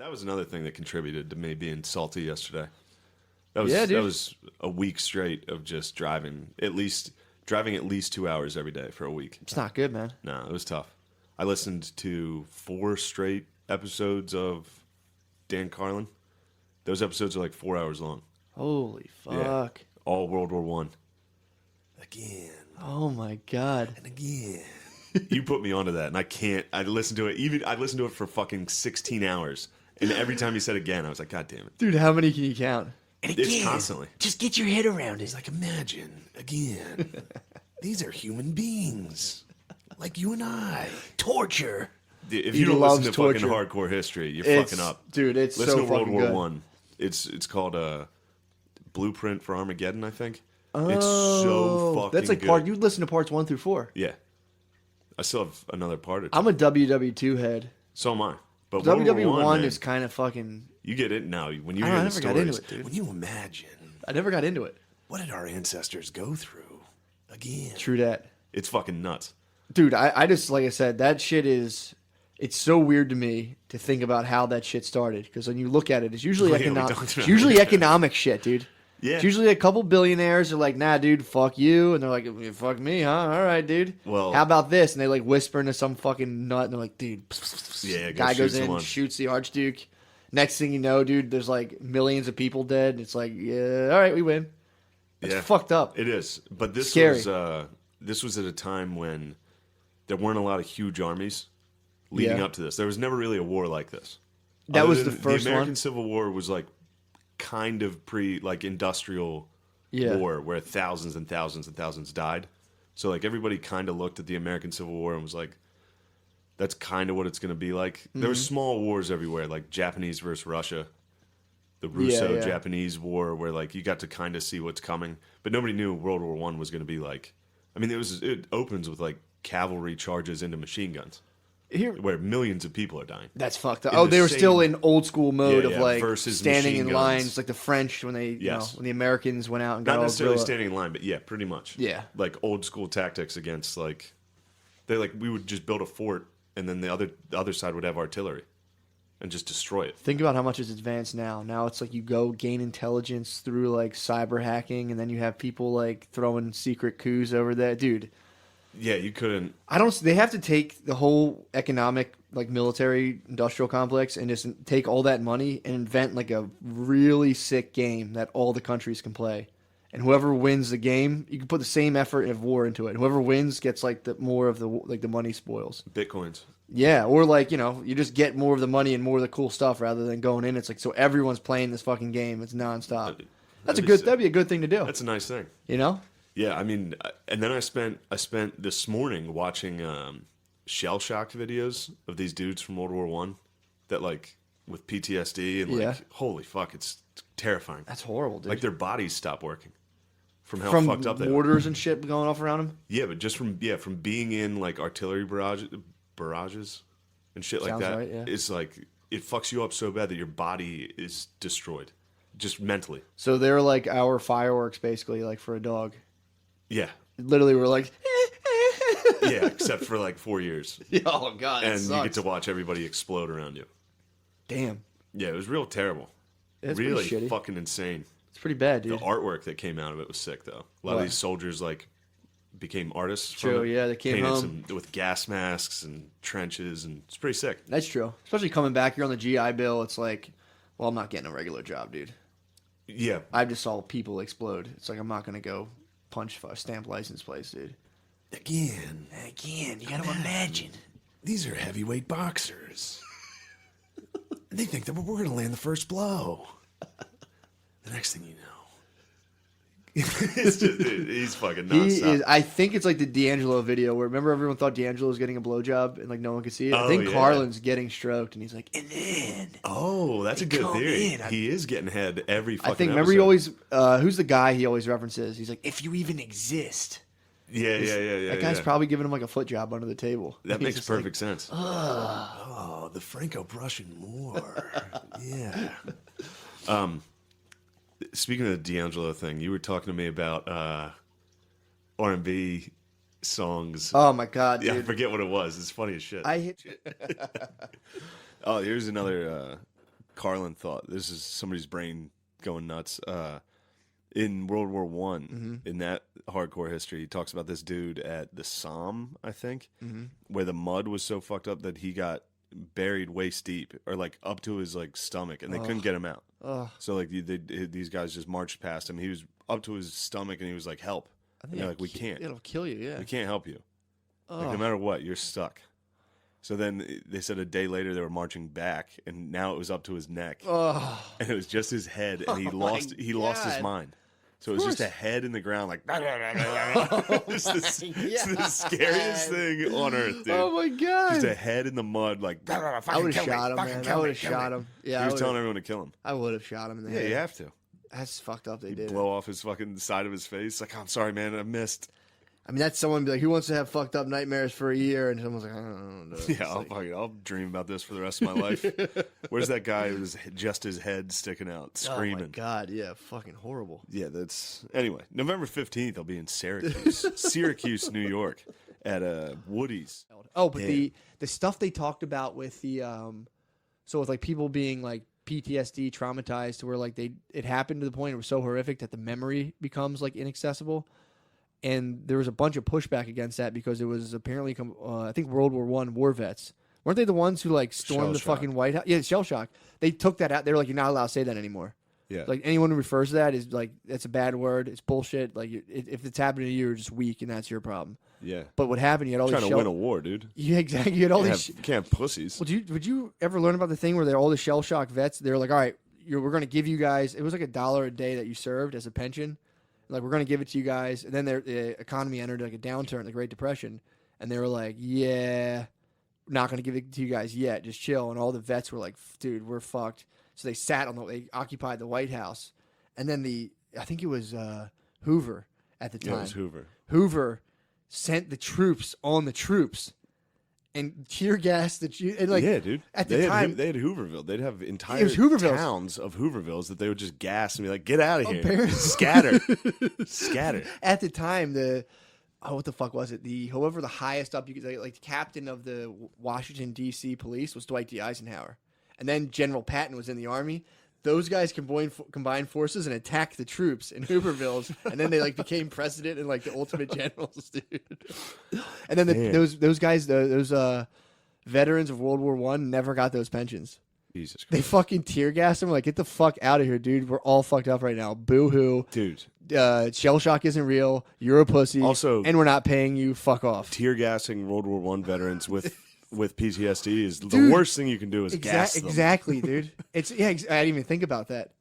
That was another thing that contributed to me being salty yesterday. That was a week straight of just driving at least 2 hours every day for a week. It's not good, man. No, it was tough. I listened to 4 straight episodes of Dan Carlin. Those episodes are like 4 hours long. Holy fuck. Yeah. All World War One. Again. Oh my God. And again. You put me onto that, and I can't. I listened to it. I listened to it for fucking 16 hours, and every time he said again, I was like, God damn it, dude! How many can you count? And again, it's constantly. Just get your head around it. It's like, imagine again. These are human beings, like you and I. Torture. If you don't listen to fucking hardcore history, you're fucking up, dude. It's listen so to World fucking War good. One. It's called Blueprint for Armageddon, I think. Oh, it's so fucking. That's like good. part. You listen to parts 1 through 4. Yeah. I still have another part or two. I'm a WW2 head. So am I. But WW1 is kind of fucking... You get it now. When you hear the stories. Got into it, dude. When you imagine... I never got into it. What did our ancestors go through? Again. True that. It's fucking nuts. Dude, I just, like I said, that shit is... It's so weird to me to think about how that shit started. Because when you look at it, it's usually economic shit, dude. Yeah. It's usually a couple billionaires are like, nah, dude, fuck you. And they're like, fuck me, huh? All right, dude. Well, how about this? And they like whisper into some fucking nut. And they're like, dude. Yeah, guy goes in, shoots the Archduke. Next thing you know, dude, there's like millions of people dead. It's like, yeah, all right, we win. It's fucked up. It is. But this was at a time when there weren't a lot of huge armies leading up to this. There was never really a war like this. That was the first one. The American one? Civil War was like kind of industrial war where thousands and thousands and thousands died. So like everybody kind of looked at the American Civil War and was like, that's kind of what it's going to be like. There were small wars everywhere, like Japanese versus Russia, the Russo-Japanese war, where like you got to kind of see what's coming, but nobody knew World War I was going to be like. I mean, it opens with like cavalry charges into machine guns. Where millions of people are dying. That's fucked up. They were still in old school mode of like standing in lines, guns. Like the French when they, when the Americans went out and got all not necessarily standing in line, but pretty much. Yeah, like old school tactics against like, we would just build a fort and then the other side would have artillery, and just destroy it. Think about how much it's advanced now. Now it's like you go gain intelligence through like cyber hacking, and then you have people like throwing secret coups over there, dude. Yeah, you couldn't. They have to take the whole economic, like military industrial complex and just take all that money and invent like a really sick game that all the countries can play. And whoever wins the game, you can put the same effort of war into it. Whoever wins gets like more of the money spoils. Bitcoins. Yeah, or like, you just get more of the money and more of the cool stuff rather than going in. It's like, so everyone's playing this fucking game. It's nonstop. That'd be a good thing to do. That's a nice thing. You know? Yeah, I mean, and then I spent this morning watching shell shocked videos of these dudes from World War One that like with PTSD and like holy fuck, it's terrifying. That's horrible, dude. Like their bodies stop working from how fucked up they are. Mortars and shit going off around them. Yeah, but just from being in like artillery barrages and shit like that. Right, yeah. It's like it fucks you up so bad that your body is destroyed, just mentally. So they're like our fireworks, basically, like for a dog. Yeah. Literally, we're like... yeah, except for like 4 years. Oh, God, and you get to watch everybody explode around you. Damn. Yeah, it was real terrible. It's really fucking insane. It's pretty bad, dude. The artwork that came out of it was sick, though. A lot of these soldiers like became artists. True, yeah, they came home. With gas masks and trenches, and it's pretty sick. That's true. Especially coming back here on the GI Bill, it's like, well, I'm not getting a regular job, dude. Yeah. I just saw people explode. It's like, I'm not going to go punch for a stamp license plates, dude. Again, you got to imagine. These are heavyweight boxers. They think that we're going to land the first blow. The next thing you know, it's just, he's fucking nuts. I think it's like the D'Angelo video where remember everyone thought D'Angelo was getting a blowjob and like no one could see it. I think Carlin's getting stroked and he's like, and then that's a good theory. He is getting head every fucking. I think remember episode. He always who's the guy he always references? He's like, if you even exist. Yeah. That guy's probably giving him like a foot job under the table. That makes perfect sense. Oh, the Franco-Prussian War. Yeah. Speaking of the D'Angelo thing, you were talking to me about R&B songs. Oh my God, dude. Yeah, I forget what it was. It's funny as shit. I hit. Oh, here's another Carlin thought. This is somebody's brain going nuts. In World War One, in that hardcore history, he talks about this dude at the Somme, I think, where the mud was so fucked up that he got buried waist deep, or like up to his like stomach, and they couldn't get him out. So like these guys just marched past him. He was up to his stomach, and he was like, "Help!" And they're like, "We can't. It'll kill you. Yeah, we can't help you. Like, no matter what, you're stuck." So then they said a day later they were marching back, and now it was up to his neck, and it was just his head, and he lost his mind. So it was just a head in the ground, like it's the scariest thing on earth, dude. Oh my god! Just a head in the mud, like I would have shot him, man. I would have shot him. Yeah, he was telling everyone to kill him. I would have shot him in the head. Yeah, you have to. That's fucked up. They did blow off his fucking side of his face. Like, oh, I'm sorry, man, I missed. I mean, that's someone be like, who wants to have fucked up nightmares for a year? And someone's like, I don't know. Yeah, I'll dream about this for the rest of my life. Where's that guy who was just his head sticking out, screaming? Oh my god, yeah, fucking horrible. Yeah, that's anyway. November 15th, I'll be in Syracuse, New York, at Woody's. Oh, but the stuff they talked about with the so with like people being like PTSD traumatized to where like it happened to the point it was so horrific that the memory becomes like inaccessible. And there was a bunch of pushback against that because it was apparently, I think World War I war vets. Weren't they the ones who like stormed the fucking White House? Yeah, shell shock. They took that out. They were like, you're not allowed to say that anymore. Yeah. Like anyone who refers to that is like, that's a bad word. It's bullshit. Like if it's happening to you, you're just weak and that's your problem. Yeah. But what happened? You had all these trying to win a war, dude. Yeah, exactly. You had all these. Can't have pussies. Well, would you ever learn about the thing where they're all the shell shock vets? They're like, all right, we're going to give you guys. It was like $1 a day that you served as a pension. Like, we're going to give it to you guys. And then the economy entered like a downturn, the Great Depression. And they were like, yeah, not going to give it to you guys yet. Just chill. And all the vets were like, dude, we're fucked. So they they occupied the White House. And then I think it was Hoover at the time. Yeah, it was Hoover. Hoover sent the troops on the troops and tear gas and like, yeah, dude. At the time, they had Hooverville. They'd have entire towns of Hoovervilles that they would just gas and be like, "Get out of here, scatter." At the time, what the fuck was it? However, the highest up you could like the captain of the Washington D.C. police was Dwight D. Eisenhower, and then General Patton was in the army. Those guys combined forces and attacked the troops in Hoovervilles, and then they like became president and like the ultimate generals, dude. And then those guys, those veterans of World War I, never got those pensions. Jesus Christ. They fucking tear gassed them. Like, get the fuck out of here, dude. We're all fucked up right now. Boo hoo, dude. Shell shock isn't real. You're a pussy. Also, and we're not paying you. Fuck off. Tear gassing World War I veterans with PTSD is the worst thing you can do is gas them. Exactly, dude. I didn't even think about that.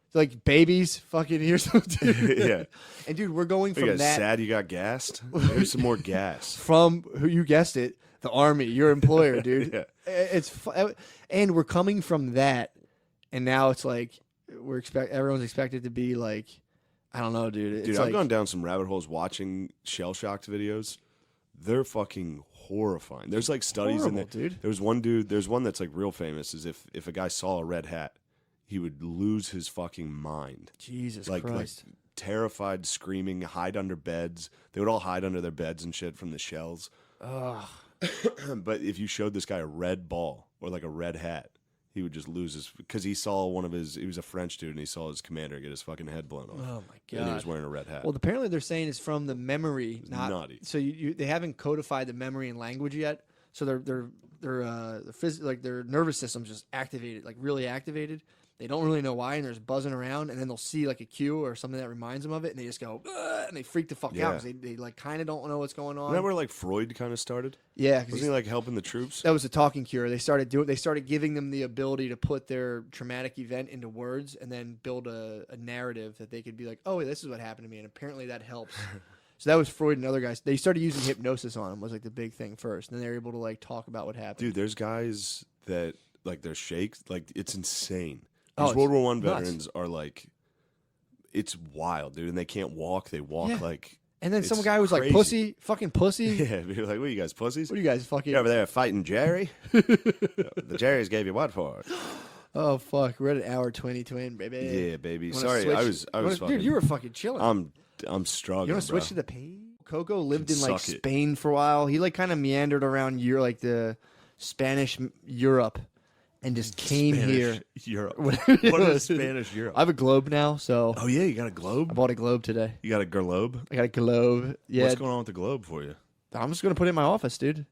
It's like babies, fucking here's some dude. Yeah. And dude, we're going from that. that. Sad you got gassed? Here's some more gas. From who you guessed it, the army, your employer, dude. Yeah. And we're coming from that, and now it's like everyone's expected to be like, I don't know, dude. Dude, I've gone down some rabbit holes watching shell shocked videos. They're fucking horrifying. There's like studies in there. Dude. There's one that's like real famous. Is if a guy saw a red hat, he would lose his fucking mind. Jesus Christ. Like terrified, screaming, hide under beds. They would all hide under their beds and shit from the shells. Ugh. But if you showed this guy a red ball or like a red hat, he would just lose his, because he saw he was a French dude and he saw his commander get his fucking head blown off. Oh my god! And he was wearing a red hat. Well, apparently they're saying it's from the memory, not naughty. So they haven't codified the memory and language yet. So their nervous system's just activated, like really activated. They don't really know why, and there's buzzing around, and then they'll see like a cue or something that reminds them of it, and they just go, and they freak the fuck out because they like kind of don't know what's going on. Isn't that where like Freud kind of started? Yeah, wasn't he like helping the troops? That was a talking cure. They started giving them the ability to put their traumatic event into words, and then build a narrative that they could be like, oh, this is what happened to me, and apparently that helps. So that was Freud and other guys. They started using hypnosis on them was like the big thing first, and then they were able to like talk about what happened. Dude, there's guys that like they're shakes, like it's insane. These World War I veterans are like, it's wild, dude, and they can't walk. They walk like. And then some guy was like, pussy, fucking pussy. Yeah, you're like, what are you guys, pussies? What are you guys fucking? You're over there fighting Jerry? The Jerry's gave you what for? Oh, fuck. We're at an hour 20 twin, baby. Yeah, baby. Sorry, I was fucking. Dude, you were fucking chilling. I'm struggling, You want to switch to the page? Coco lived in like Spain for a while. He like kind of meandered around like the Spanish Europe. and just came Spanish here. Europe. What is Spanish Europe? I have a globe now, so. Oh yeah, you got a globe. I bought a globe today. You got a globe. I got a globe. Yeah. What's going on with the globe for you? I'm just gonna put it in my office, dude.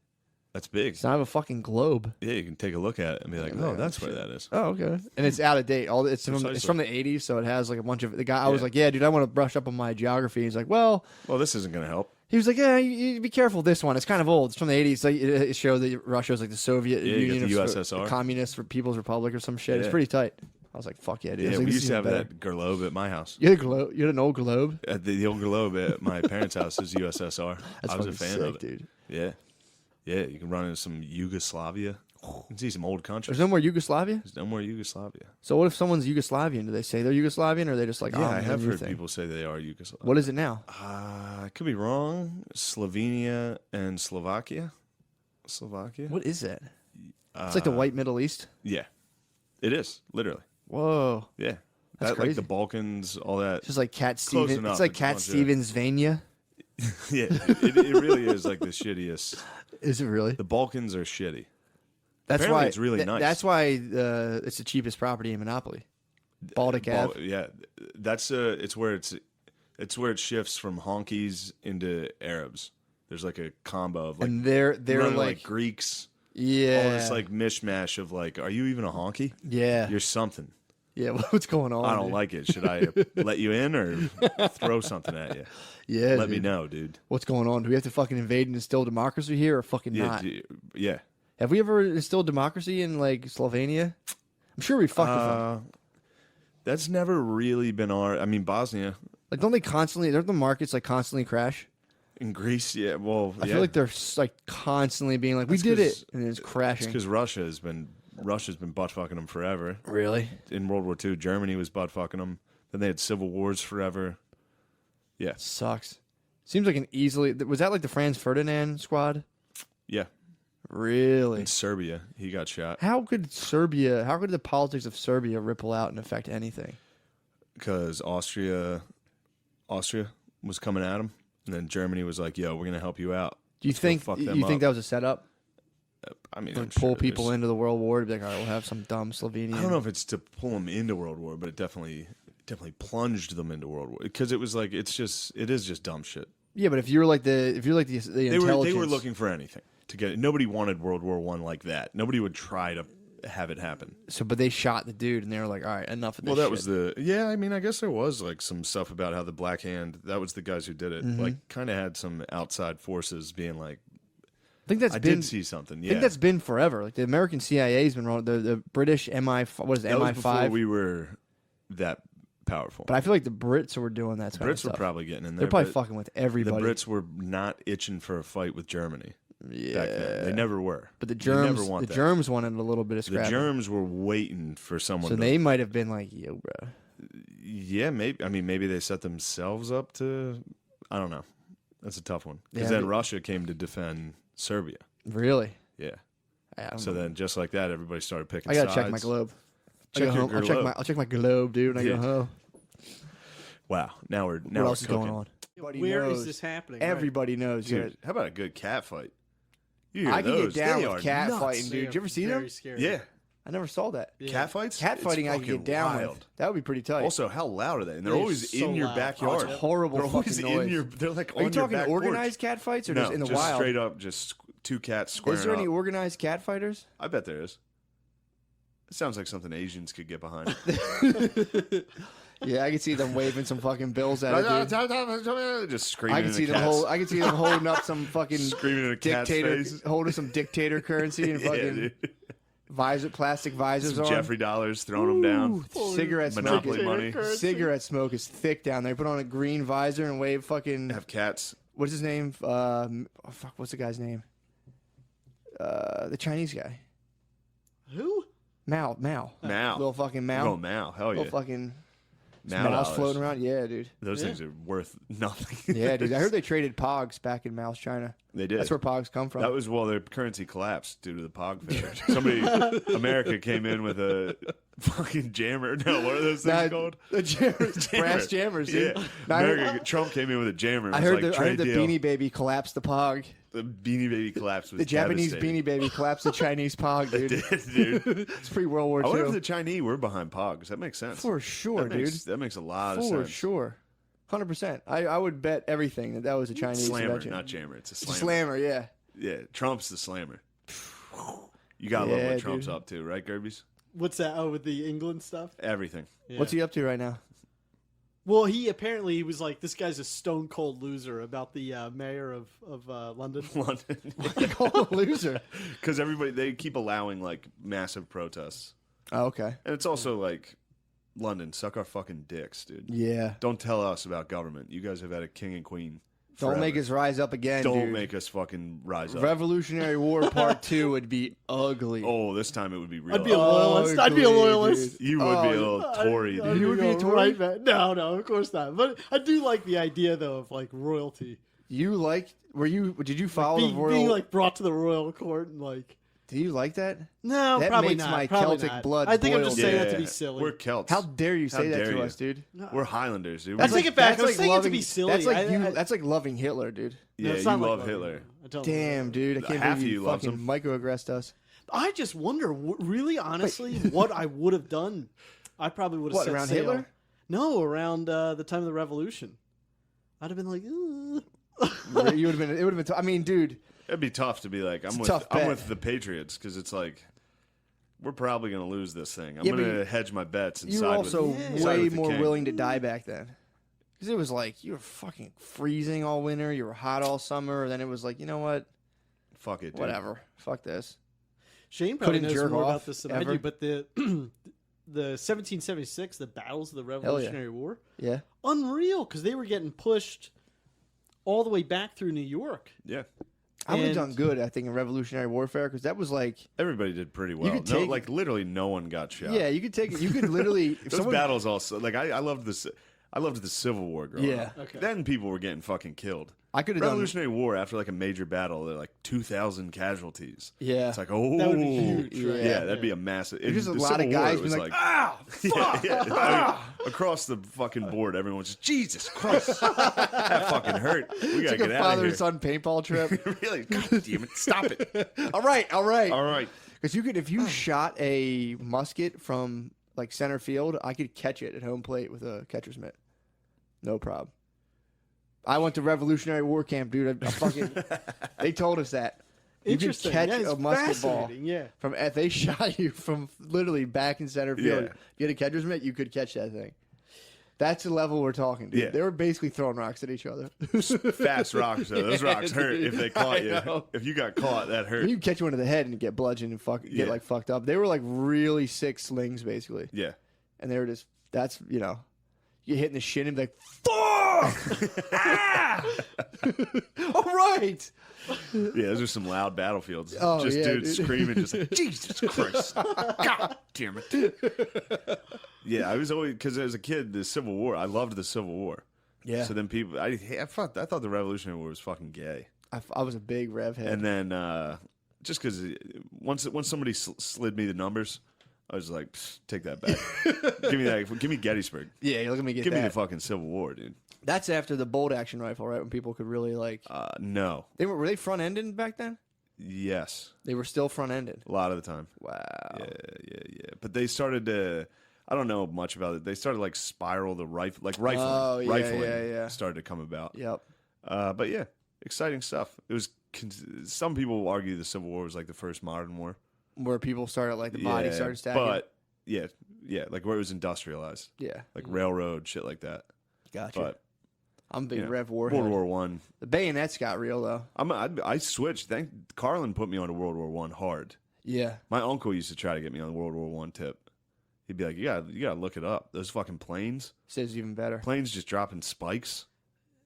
That's big. So I have a fucking globe. Yeah, you can take a look at it and be like, oh, that's where that is. Oh, okay. And it's out of date. It's from the 80s, so it has like a bunch of the guy. I was like, yeah, dude, I want to brush up on my geography. He's like, well, this isn't gonna help. he was like, yeah, you be careful with this one. It's kind of old. It's from the 80s. Like it showed that Russia was like the Soviet Union, the USSR, Communist for People's Republic or some shit. It's pretty tight. I was like, fuck yeah, dude. Yeah, like, we used to have that globe at my house. You had a globe? You had an old globe? The old globe at my parents' house is USSR. That's I was a fan sick, of it, dude. Yeah. Yeah, you can run into some Yugoslavia. You can see some old countries. There's no more Yugoslavia? There's no more Yugoslavia. So what if someone's Yugoslavian? Do they say they're Yugoslavian, or are they just like, yeah, I have heard people say they are Yugoslav. What is it now? I could be wrong. Slovenia and Slovakia. What is that? It's like the white Middle East? Yeah. It is, literally. Whoa. Yeah. That's crazy. Like the Balkans, all that. It's just like Cat Stevens. It's like Cat Stevens Vania. Yeah, it really is like the shittiest. Is it really? The Balkans are shitty. That's Apparently why it's really nice. That's why it's the cheapest property in Monopoly. Baltic Ave. Yeah, that's it's where it shifts from honkies into Arabs. There's like a combo of like, and they're like Greeks. Yeah, all this like mishmash of like, are you even a honky? Yeah, you're something. Yeah, what's going on? I don't like it. Should I let you in or throw something at you? Yeah, let me know, dude. What's going on? Do we have to fucking invade and instill democracy here, or fucking not? Yeah. Have we ever instilled democracy in like Slovenia? I'm sure we fucked with them. That's never really been our. I mean, Bosnia. Like, don't they constantly? Don't the markets like constantly crash? In Greece, yeah. Well, I feel like they're like constantly being like, "We did it," and it's crashing. Because Russia's been butt fucking them forever. Really? In World War II, Germany was butt fucking them. Then they had civil wars forever. Yeah, sucks. Seems like an easily. Was that like the Franz Ferdinand squad? Yeah. Really? In Serbia, he got shot. How could the politics of Serbia ripple out and affect anything? Because Austria was coming at him, and then Germany was like, "Yo, we're gonna help you out." Do you think that was a setup? I mean, like pull people into the World War to be like, all right, we'll have some dumb Slovenian. I don't know if it's to pull them into World War, but it definitely plunged them into World War because it was like it is just dumb shit. Yeah, but if you're like the intelligence, they were looking for anything to get it. Nobody wanted World War I like that. Nobody would try to have it happen. So, but they shot the dude, and they were like, all right, enough of this. Well, that was I mean, I guess there was like some stuff about how the Black Hand. That was the guys who did it. Mm-hmm. Like, kind of had some outside forces being like. I did see something. Yeah. I think that's been forever. Like the American CIA's been wrong. The British MI, what is it, that MI5? Was before we were that powerful. But I feel like the Brits were doing that. The Brits were probably getting in there. They're probably fucking with everybody. The Brits were not itching for a fight with Germany. Yeah, back then. They never were. But the Germs wanted a little bit of scrapping. The Germs were waiting for someone. So they might have been like, "Yo, bro." Yeah, maybe. I mean, maybe they set themselves up to. I don't know. That's a tough one because then Russia came to defend Serbia. Really? Yeah. So then, just like that, everybody started picking. I gotta sides. check my globe. Check your globe. I'll check my globe, dude. And I go home. Wow. Now we're what else is going on? Where is this happening? Everybody knows. Dude, how about a good cat fight? I can get down with cat fighting, dude. Did you ever see them? Scary. Yeah. I never saw that. Yeah. Cat fights? Cat fighting I can get down with. That would be pretty tight. Also, how loud are they? And they're always in your backyard. Oh, it's horrible they're always fucking noise. They're like Are you talking back organized porch. cat fights or no, just in the just wild? Straight up, just two cats squaring Is there any up. organized cat fighters? I bet there is. It sounds like something Asians could get behind. Yeah, I can see them waving some fucking bills at it. Just screaming. I can see them holding up some fucking screaming in a cat's face. Holding some dictator currency and fucking plastic visors some on. Jeffrey dollars, throwing them down. Cigarette smoke. Monopoly money. Cigarette smoke is thick down there. Put on a green visor and wave fucking. Have cats. What's his name? What's the guy's name? The Chinese guy. Who? Mao. Little fucking Mao. Oh, Mao. Hell yeah. Little fucking Mao Mao's floating around. Yeah, dude. Those things are worth nothing. Yeah, dude. I heard they traded Pogs back in Mao's China. They did. That's where Pogs come from. That was, their currency collapsed due to the Pog failure. Somebody, America came in with a fucking jammer. No, what are those things called? The jammers. Brass jammers, dude. Yeah. Trump came in with a jammer. I heard the Beanie Baby collapsed the Pog. The Beanie Baby collapse was The Japanese devastating. Beanie Baby collapsed the Chinese Pog, dude. Dude. It's pre-World War I wonder if II. the Chinese were behind Pogs. That makes sense. For sure, that makes, dude. That makes a lot of For sense. sure. 100%. I would bet everything that was a Chinese Slammer, invention. not jammer. It's a It's a slammer. slammer, yeah. Yeah, Trump's the slammer. You gotta love Yeah, what Trump's dude. up to, right, Gerbies? What's that? Oh, with the England stuff? Everything. Yeah. What's he up to right now? Well, he was like, this guy's a stone cold loser about the mayor of London. London. You call him a loser. Because they keep allowing like massive protests, Oh, okay. and it's also like London, suck our fucking dicks, dude. Yeah. Don't tell us about government. You guys have had a king and queen. Don't forever. make us rise up again, Don't dude. make us fucking rise up. Revolutionary War Part 2 would be ugly. Oh, this time it would be real. I'd be a ugly. loyalist. I'd be a Ugly, loyalist. dude. You would be a Oh, little Tory, dude. You would be a Tory? Right, man. No, of course not. But I do like the idea, though, of like royalty. Did you follow the Being royal? like brought to the royal court and like. Do you like that? No, That probably makes not. my probably Celtic not. blood I think I'm boil. just saying that to be silly. We're Celts. How dare you say How that dare to you. us, dude? We're Highlanders, dude. I take it back. I was saying it to loving, be silly. That's like I- that's like loving Hitler, dude. No, Yeah, it's you not like love loving Hitler. him. I don't Damn, love dude, I can't Half believe of you you loves fucking him. microaggressed us. I just wonder, really, honestly, what I would have done. I probably would have What, set around sail. Hitler? No, around the time of the revolution. I'd have been like, "Ugh." You would have been. It would have been. I mean, dude. It'd be tough to be like, a I'm tough bet. with the Patriots because it's like we're probably going to lose this thing. I'm Yeah, going but to hedge my bets and You were side also with, side way with the more king. willing to die back then. Because it was like you were fucking freezing all winter. You were hot all summer. And then it was like, you know what? Fuck it, dude. Whatever. Fuck this. Shane probably Couldn't knows jerk more off about this than I ever. do, but the 1776, the battles of the Revolutionary War, Yeah. unreal, because they were getting pushed all the way back through New York. Yeah. I would have And- done good, I think, in Revolutionary Warfare because that was like, Everybody did pretty well. could take- like literally no one got shot. yeah, you could take it. You could literally. If Those someone, battles also like I loved this. I loved the Civil War growing Yeah. up. Okay. Then people were getting fucking killed. I could have done. Revolutionary War after like a major battle, they're like 2,000 casualties. Yeah. It's like, oh, That would be huge, Yeah, right? that'd be a massive. There's just a the lot Civil of War, guys it was being like, ah, fuck. yeah. I mean, across the fucking board, everyone's just Jesus Christ, that fucking hurt. We gotta It's like get a out of father here. and son paintball trip. Really? God damn it! Stop it! all right. All right. Because you could, if you shot a musket from like center field, I could catch it at home plate with a catcher's mitt. No problem. I went to Revolutionary War camp, dude. I fucking, they told us that. You could Interesting. catch Yeah, it's a musket ball fascinating, yeah. from if they shot you from literally back in center field. Yeah. You had a catcher's mitt, you could catch that thing. That's the level we're talking, dude. Yeah. They were basically throwing rocks at each other. Fast rocks, though. Those rocks hurt if they caught I you. know. If you got caught, that hurt. You can catch one in the head and get bludgeoned and get Yeah. like fucked up. They were like really sick slings, basically. Yeah. And they were just, that's, you hitting the shin and be like, fuck! Ah! All right. Yeah, those are some loud battlefields. Oh, just yeah, dudes dude. screaming, just like, Jesus Christ. God damn it. Yeah, I was always, because as a kid, the Civil War, I loved the Civil War. Yeah. So then people, I thought the Revolutionary War was fucking gay. I was a big Rev head. And then, just because once somebody slid me the numbers, I was like, take that back. Give me Gettysburg. yeah, look at me get Give me that. the fucking Civil War, dude. That's after the bolt action rifle, right? When people could really like, No. were they front ended back then? Yes. They were still front ended. A lot of the time. Wow. Yeah. But they started to, I don't know much about it. They started like spiral the rifle, like rifling. Oh, yeah, rifling yeah. started to come about. Yep. But yeah, exciting stuff. It was, some people will argue the Civil War was like the first modern war. Where people started like the body started stacking. But yeah, like where it was industrialized, yeah, like railroad shit like that. gotcha. But I'm a big you know, Rev war. World head. War One. The bayonets got real though. I switched. Carlin put me on to World War One hard. Yeah. My uncle used to try to get me on the World War One tip. He'd be like, you gotta look it up. Those fucking planes Says even better. just dropping spikes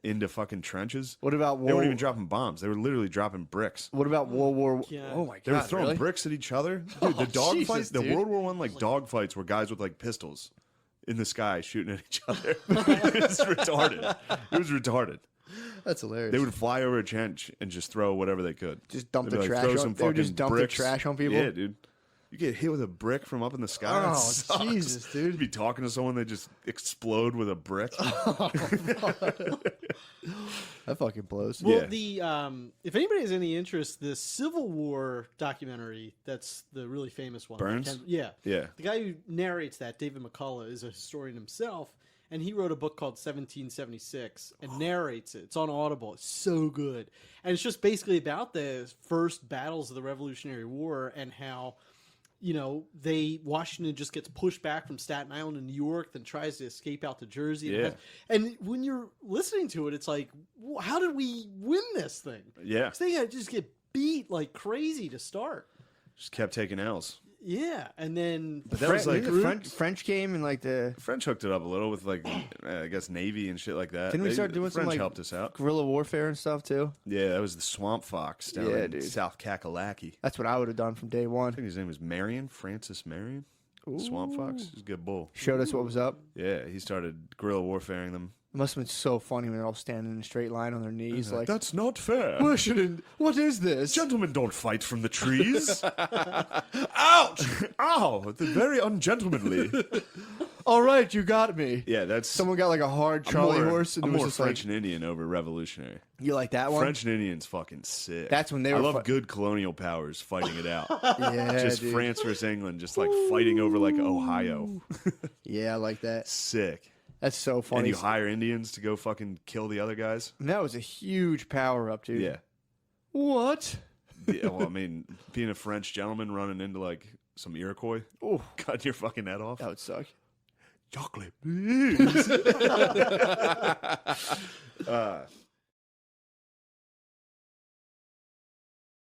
into fucking trenches. What about They World? weren't even dropping bombs. They were literally dropping bricks. What about World War? Yeah. Oh my god! They were throwing really? bricks at each other. Dude, the dog Jesus, fights, the dude. World War One like dog fights were guys with like pistols in the sky shooting at each other. It was retarded. It was retarded. That's hilarious. They would fly over a trench and just throw whatever they could. Just dump They'd the be trash throw on- some they would just fucking dump the bricks. trash on people? Yeah, dude. You get hit with a brick from up in the sky. That Oh, sucks. Jesus, dude. You'd be talking to someone, they just explode with a brick. That fucking blows. Well, Yeah. the if anybody has any interest, the Civil War documentary, that's the really famous one. Burns? Yeah. Yeah. The guy who narrates that, David McCullough, is a historian himself, and he wrote a book called 1776 and narrates it. It's on Audible. It's so good. And it's just basically about the first battles of the Revolutionary War and how, Washington just gets pushed back from Staten Island to New York, then tries to escape out to Jersey. Yeah. And when you're listening to it, it's like, how did we win this thing? Yeah. This thing had to just get beat like crazy to start. Just kept taking L's. Yeah, and then But that was like the French came and like the French hooked it up a little with like I guess Navy and shit like that. Didn't we start doing some French like helped us out. guerrilla warfare and stuff too? Yeah, that was the Swamp Fox down Yeah, in dude. South Kakalaki. That's what I would have done from day one. I think his name was Francis Marion. Swamp Fox. He's a good bull. Showed us what was up. Yeah, he started guerrilla warfaring them. It must have been so funny when they're all standing in a straight line on their knees, like That's not fair. What is this? Gentlemen don't fight from the trees. Ouch! Ow! They're very ungentlemanly. All right, you got me. Yeah, that's Someone got like a hard Charlie horse, and I'm it was more just French like, and Indian over revolutionary. you like that one? French and Indian's fucking sick. That's when they were I love fu- good colonial powers fighting it out. Yeah, Just dude. France versus England, just like fighting over like Ohio. Yeah, I like that. Sick. That's so And funny. you hire Indians to go fucking kill the other guys. And that was a huge power up, dude. Yeah. What? Yeah, well, I mean, being a French gentleman running into like some Iroquois, Oh, cutting your fucking head off. that would suck. Chocolate, please.